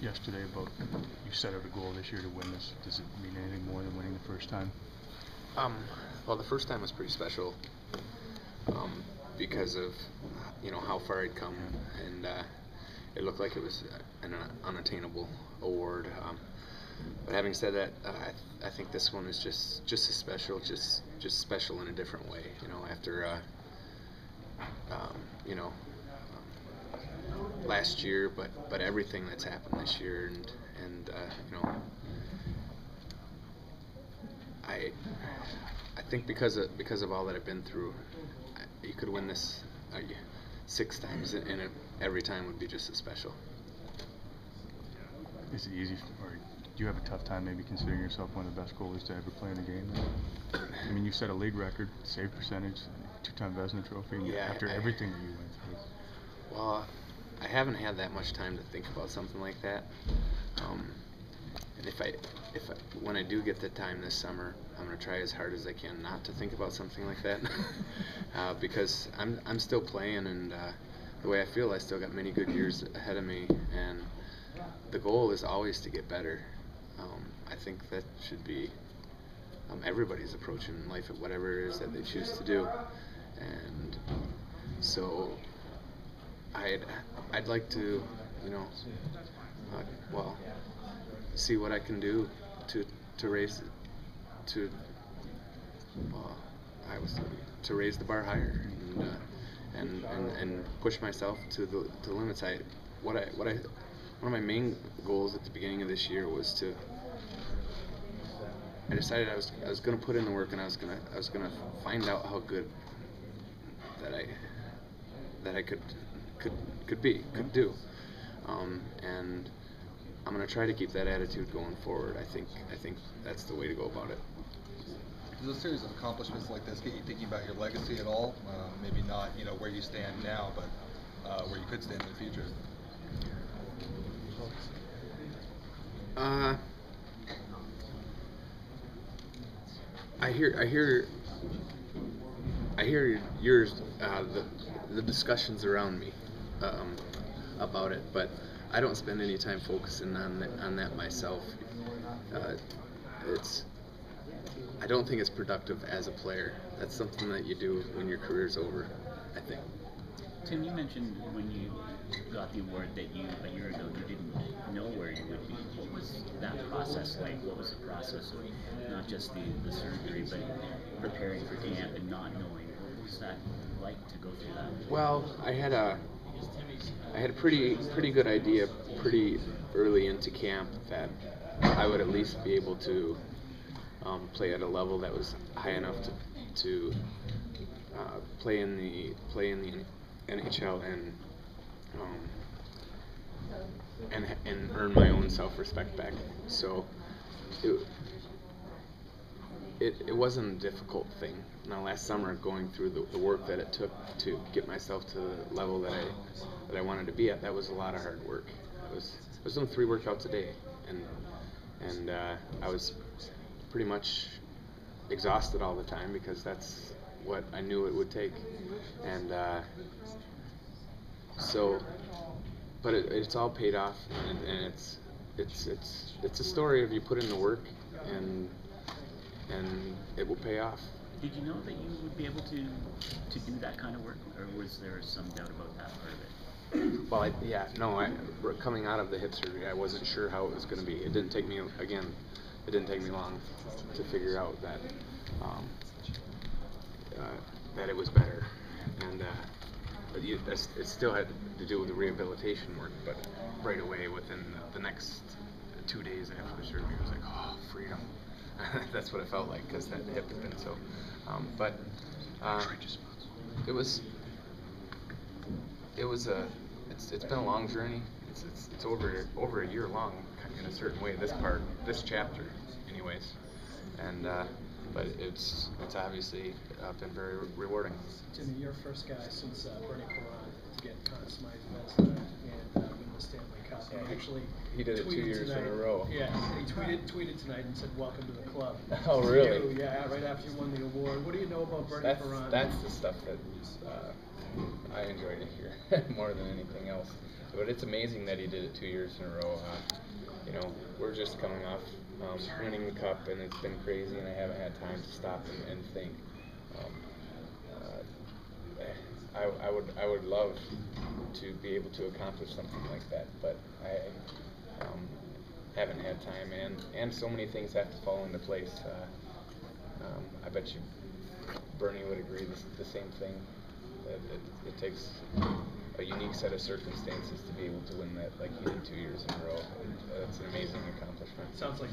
yesterday about you set out a goal this year to win this. Does it mean anything more than winning the first time? Well, the first time was pretty special because of how far I'd come, and it looked like it was an unattainable award. But having said that, I think this one is just as special, just special in a different way. After last year, but everything that's happened this year, and I think because of all that I've been through, you could win this 6 times, and every time would be just as special. Is it easy, or do you have a tough time maybe considering yourself one of the best goalies to ever play in the game? I mean, you set a league record, save percentage, 2-time Vezina trophy, after everything that you went through. Well, I haven't had that much time to think about something like that. And when I do get the time this summer, I'm gonna try as hard as I can not to think about something like that, because I'm still playing, and the way I feel, I still got many good years ahead of me, and the goal is always to get better. I think that should be everybody's approach in life at whatever it is that they choose to do, and so I'd like to, see what I can do to raise the bar higher, and push myself to the limits. One of my main goals at the beginning of this year was I decided I was going to put in the work, and I was going to find out how good that I could do, and I'm going to try to keep that attitude going forward. I think that's the way to go about it. Does a series of accomplishments like this get you thinking about your legacy at all? Maybe not, where you stand now, but where you could stand in the future. I hear yours, the discussions around me about it, but I don't spend any time focusing on that myself. I don't think it's productive as a player. That's something that you do when your career's over, I think. Tim, you mentioned when you got the award that a year ago you didn't know where you would be. What was that process like? What was the process of not just the surgery, but preparing for camp and not knowing? What was that like to go through that? Well, I had a pretty good idea pretty early into camp that I would at least be able to play at a level that was high enough to play in the NHL and earn my own self-respect back. So it wasn't a difficult thing. Now, last summer, going through the work that it took to get myself to the level that I wanted to be at, that was a lot of hard work. I was doing 3 workouts a day, and I was pretty much exhausted all the time because that's what I knew it would take, and but it's all paid off, and it's a story of you put in the work, and it will pay off. Did you know that you would be able to do that kind of work, or was there some doubt about that part of it? Well, coming out of the hip surgery, I wasn't sure how it was going to be. It didn't take me long to figure out that that it was better, and but it still had to do with the rehabilitation work. But right away, within the next 2 days after the surgery, I was like, oh, freedom. That's what it felt like, because that hip had been so. It's been a long journey. It's over a year long in a certain way. This chapter, anyways, and but it's obviously been very rewarding. Timmy, you're first guy since Bernie Perron to get Conn Smythe Vezina and win the Stanley Cup. He did it 2 years tonight, in a row. Yeah, he tweeted tonight and said, "Welcome to the club." Oh, really? Yeah, right after you won the award. What do you know about Bernie Perron? That's the stuff that I enjoy to hear more than anything else. but it's amazing that he did it 2 years in a row. You know, we're just coming off winning the cup, and it's been crazy, and I haven't had time to stop and think. I would love to be able to accomplish something like that, but I haven't had time, and so many things have to fall into place. I bet you Bernie would agree the same thing. That it takes a unique set of circumstances to be able to win that like he did 2 years in a row. That's an amazing accomplishment. Sounds like